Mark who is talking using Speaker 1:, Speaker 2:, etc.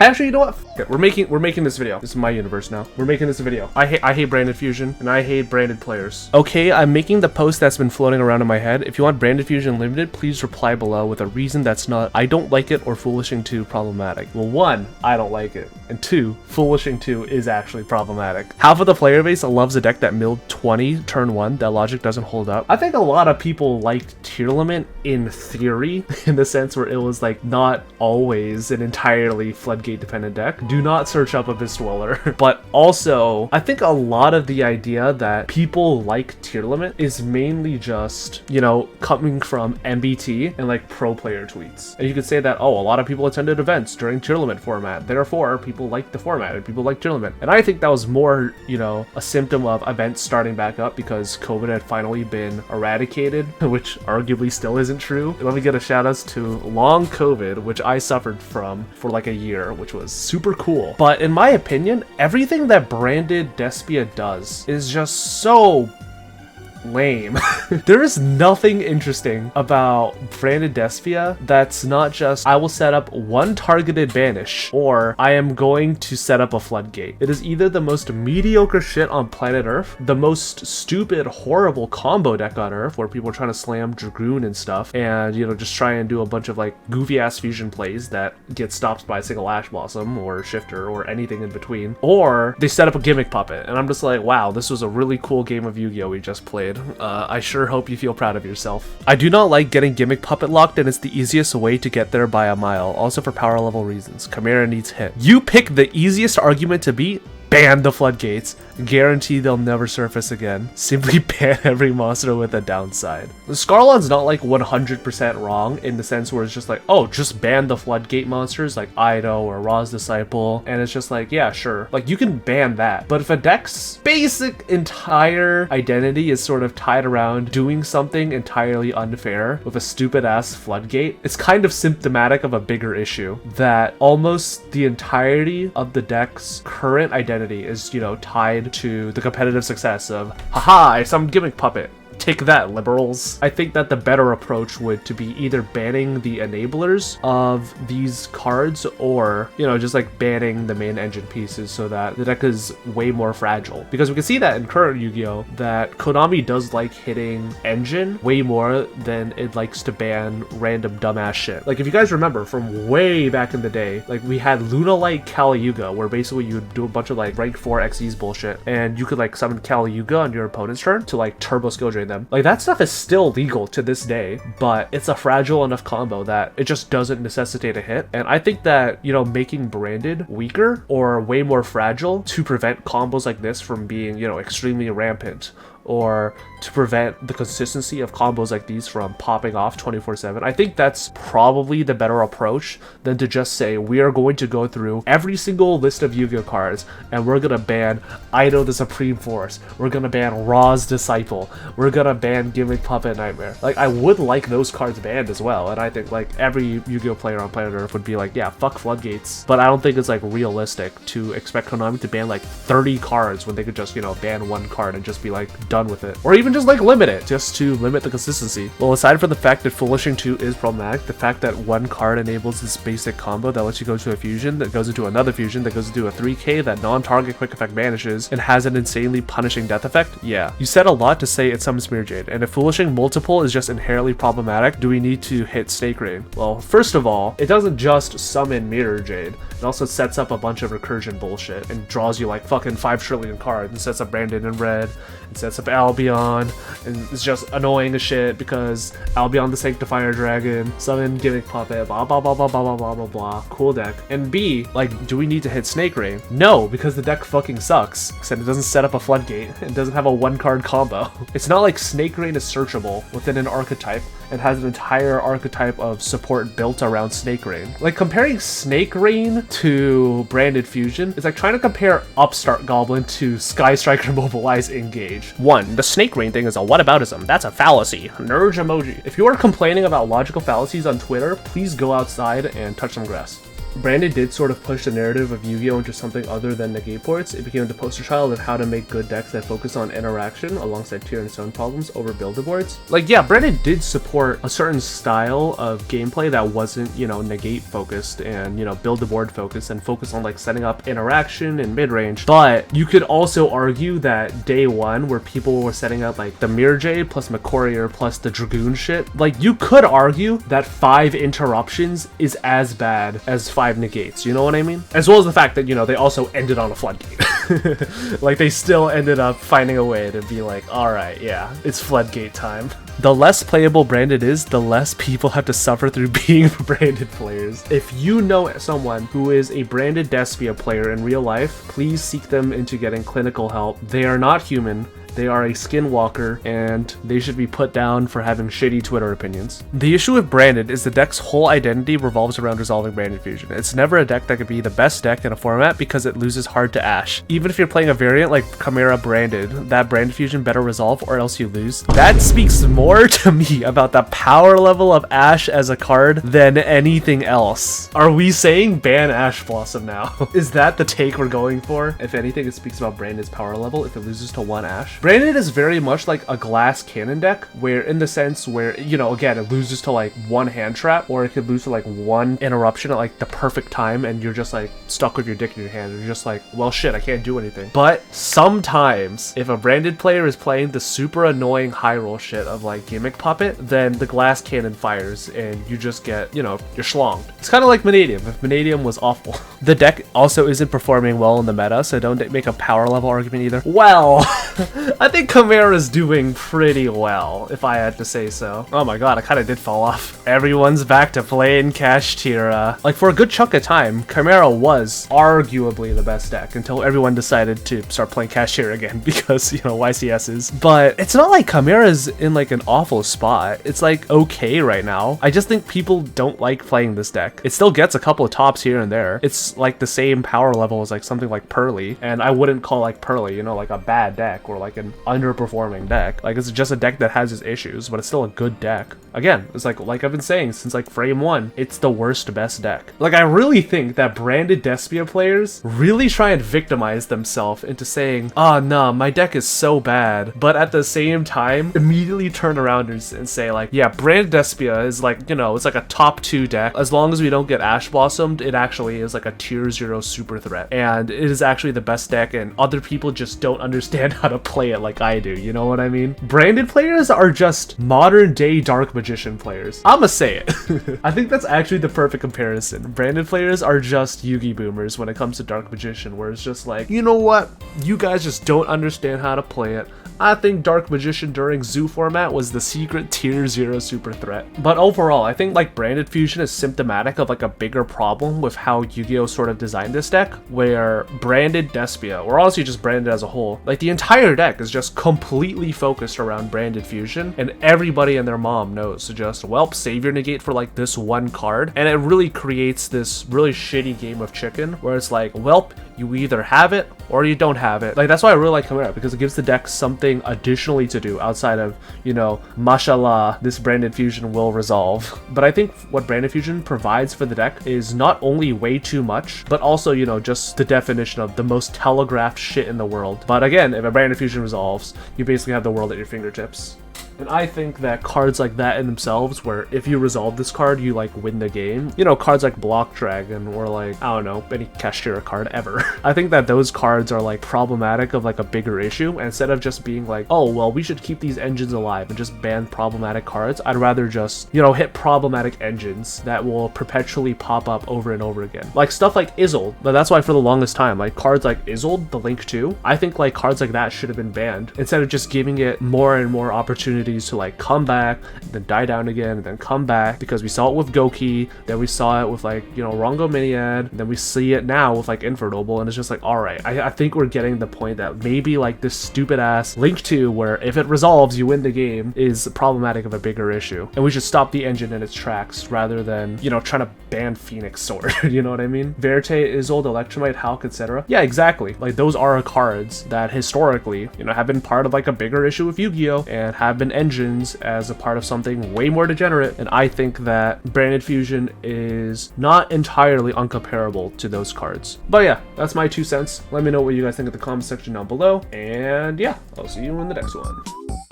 Speaker 1: Actually, you know what? F it. We're making this video. This is my universe now. We're making this video. I hate branded fusion and I hate branded players. Okay, I'm making the post that's been floating around in my head. If you want branded fusion limited, please reply below with a reason that's not I don't like it or foolishing 2 problematic. Well, 1, I don't like it, and 2, foolishing 2 is actually problematic. Half of the player base loves a deck that milled 20 turn 1. That logic doesn't hold up. I think a lot of people liked Tearlament in theory, in the sense where it was like not always an entirely floodgate dependent deck. Do not search up Abyss Dweller. But also, I think a lot of the idea that people like Tearlament is mainly just, you know, coming from MBT and like pro player tweets. And you could say that, oh, a lot of people attended events during Tearlament format, therefore people like the format and people like Tearlament. And I think that was more, you know, a symptom of events starting back up because COVID had finally been eradicated, which arguably still isn't true. Let me get a shout out to long COVID, which I suffered from for like a year, which was super cool. But in my opinion, everything that branded Despia does is just so lame. There is nothing interesting about branded Despia that's not just I will set up one targeted banish or I am going to set up a floodgate. It is either the most mediocre shit on planet Earth, the most stupid, horrible combo deck on Earth where people are trying to slam Dragoon and stuff and, you know, just try and do a bunch of like goofy ass fusion plays that get stopped by a single Ash Blossom or Shifter or anything in between, or they set up a gimmick puppet and I'm just like, wow, this was a really cool game of Yu-Gi-Oh we just played. I sure hope you feel proud of yourself. I do not like getting gimmick puppet locked, and it's the easiest way to get there by a mile. Also for power level reasons. Chimera needs hit. You pick the easiest argument to beat. Ban the floodgates. Guarantee they'll never surface again. Simply ban every monster with a downside. The Scarlon's not like 100% wrong in the sense where it's just like, oh, just ban the floodgate monsters like Ido or Ra's Disciple, and it's just like, yeah, sure. Like, you can ban that. But if a deck's basic entire identity is sort of tied around doing something entirely unfair with a stupid-ass floodgate, it's kind of symptomatic of a bigger issue that almost the entirety of the deck's current identity is, you know, tied to the competitive success of, haha, some gimmick puppet. Take that, liberals. I think that the better approach would to be either banning the enablers of these cards or, you know, just like banning the main engine pieces so that the deck is way more fragile. Because we can see that in current Yu-Gi-Oh! That Konami does like hitting engine way more than it likes to ban random dumbass shit. Like, if you guys remember from way back in the day, like we had Lunalight Kali-Yuga, where basically you would do a bunch of like rank 4 XEs bullshit and you could like summon Kali-Yuga on your opponent's turn to like turbo skill drain them. Like, that stuff is still legal to this day, but it's a fragile enough combo that it just doesn't necessitate a hit. And I think that, you know, making branded weaker or way more fragile to prevent combos like this from being, you know, extremely rampant, or to prevent the consistency of combos like these from popping off 24/7. I think that's probably the better approach than to just say we are going to go through every single list of Yu-Gi-Oh cards and we're gonna ban Ido the Supreme Force, we're gonna ban Ra's Disciple, we're gonna ban Gimmick Puppet Nightmare. Like, I would like those cards banned as well, and I think like every Yu-Gi-Oh player on planet Earth would be like, yeah, fuck floodgates. But I don't think it's like realistic to expect Konami to ban like 30 cards when they could just, you know, ban one card and just be like done with it, or even just like limit it just to limit the consistency. Well, aside from the fact that Foolishing 2 is problematic, the fact that one card enables this basic combo that lets you go to a fusion that goes into another fusion that goes into a 3k that non-target quick effect banishes and has an insanely punishing death effect, yeah, you said a lot to say it summons Mirror Jade. And if Foolishing multiple is just inherently problematic, do we need to hit Snake Rain? Well, first of all, it doesn't just summon Mirror Jade, it also sets up a bunch of recursion bullshit and draws you like fucking 5 trillion cards and sets up Brandon in red and sets up Albion, and it's just annoying as shit because Albion the Sanctifier Dragon, summon Gimmick Puppet, blah blah blah blah blah blah blah blah blah. Cool deck. And B, like, do we need to hit Snake Rain? No, because the deck fucking sucks. Except it doesn't set up a floodgate. It doesn't have a one card combo. It's not like Snake Rain is searchable within an archetype and has an entire archetype of support built around Snake Rain. Like, comparing Snake Rain to Branded Fusion is like trying to compare Upstart Goblin to Sky Striker Mobilize Engage. 1. The Snake Rain thing is a whataboutism. That's a fallacy. Nerd emoji. If you are complaining about logical fallacies on Twitter, please go outside and touch some grass. Branded did sort of push the narrative of Yu-Gi-Oh! Into something other than negate ports. It became the poster child of how to make good decks that focus on interaction alongside tier and stone problems over build-a-boards. Like, yeah, Branded did support a certain style of gameplay that wasn't, you know, negate focused and, you know, build-a-board focused and focus on like setting up interaction and mid-range. But you could also argue that day one, where people were setting up like the Mirror Jade plus McCourier plus the Dragoon shit, like you could argue that 5 interruptions is as bad as 5 negates, you know what I mean? As well as the fact that, you know, they also ended on a floodgate. Like they still ended up finding a way to be like, all right, yeah, it's floodgate time. The less playable Branded is, the less people have to suffer through being Branded players. If you know someone who is a Branded Despia player in real life, please seek them into getting clinical help. They are not human. They are a skinwalker, and they should be put down for having shitty Twitter opinions. The issue with Branded is the deck's whole identity revolves around resolving Branded Fusion. It's never a deck that could be the best deck in a format because it loses hard to Ash. Even if you're playing a variant like Chimera Branded, that Branded Fusion better resolve or else you lose. That speaks more to me about the power level of Ash as a card than anything else. Are we saying ban Ash Blossom now? Is that the take we're going for? If anything, it speaks about Branded's power level if it loses to 1 Ash. Branded is very much like a glass cannon deck, where in the sense where, you know, again, it loses to like 1 hand trap, or it could lose to like 1 interruption at like the perfect time, and you're just like stuck with your dick in your hand. You're just like, well, shit, I can't do anything. But sometimes, if a Branded player is playing the super annoying high roll shit of like Gimmick Puppet, then the glass cannon fires, and you just get, you know, you're schlonged. It's kind of like Vanadium, if Vanadium was awful. The deck also isn't performing well in the meta, so don't make a power level argument either. Well, I think Chimera's doing pretty well, if I had to say so. Oh my god, I kind of did fall off. Everyone's back to playing Kashtira. Like, for a good chunk of time, Chimera was arguably the best deck until everyone decided to start playing Kashtira again because, you know, YCSs. But it's not like Chimera's in like an awful spot. It's like okay right now. I just think people don't like playing this deck. It still gets a couple of tops here and there. It's like the same power level as like something like Pearly, and I wouldn't call like Pearly, you know, like a bad deck or like an underperforming deck. Like, it's just a deck that has its issues, but it's still a good deck. Again, it's like I've been saying since like frame 1, it's the worst best deck. Like, I really think that Branded Despia players really try and victimize themselves into saying, oh no, my deck is so bad, but at the same time immediately turn around and say like, yeah, Branded Despia is like, you know, it's like a top 2 deck. As long as we don't get Ash Blossomed, it actually is like a tier 0 super threat, and it is actually the best deck, and other people just don't understand how to play it like I do, you know what I mean? Branded players are just modern day Dark Magician players. I'ma say it. I think that's actually the perfect comparison. Branded players are just Yugi boomers when it comes to Dark Magician, where it's just like, you know what? You guys just don't understand how to play it. I think Dark Magician during Zoo format was the secret tier 0 super threat. But overall, I think like Branded Fusion is symptomatic of like a bigger problem with how Yu-Gi-Oh! Sort of designed this deck, where Branded Despia, or honestly just Branded as a whole, like the entire deck is just completely focused around Branded Fusion, and everybody and their mom knows to just, well, save your negate for like this 1 card, and it really creates this really shitty game of chicken, where it's like, well, you either have it or you don't have it. Like, that's why I really like Chimera, because it gives the deck something additionally to do outside of, you know, mashallah, this Branded Fusion will resolve. But I think what Branded Fusion provides for the deck is not only way too much, but also, you know, just the definition of the most telegraphed shit in the world. But again, if a Branded Fusion resolves, you basically have the world at your fingertips. And I think that cards like that in themselves, where if you resolve this card, you like win the game. You know, cards like Block Dragon or like, I don't know, any Kashtira card ever. I think that those cards are like problematic of like a bigger issue. Instead of just being like, oh, well, we should keep these engines alive and just ban problematic cards, I'd rather just, you know, hit problematic engines that will perpetually pop up over and over again. Like stuff like Isolde. But that's why for the longest time, like cards like Isolde, the Link 2, I think like cards like that should have been banned, instead of just giving it more and more opportunities to like come back, then die down again, and then come back, because we saw it with Goki, then we saw it with like, you know, Rongo Miniad, then we see it now with like Infernoble, and it's just like, all right, I I think we're getting the point that maybe like this stupid ass Link 2, where if it resolves, you win the game, is problematic of a bigger issue. And we should stop the engine in its tracks rather than, you know, trying to ban Phoenix Sword. You know what I mean? Verte, Isolde, Electromite, Hulk, etc. Yeah, exactly. Like those are cards that historically, you know, have been part of like a bigger issue with Yu-Gi-Oh! And have been engines as a part of something way more degenerate. And I think that Branded Fusion is not entirely uncomparable to those cards. But yeah, that's my 2 cents. Let me know what you guys think in the comment section down below. And yeah, I'll see you in the next one.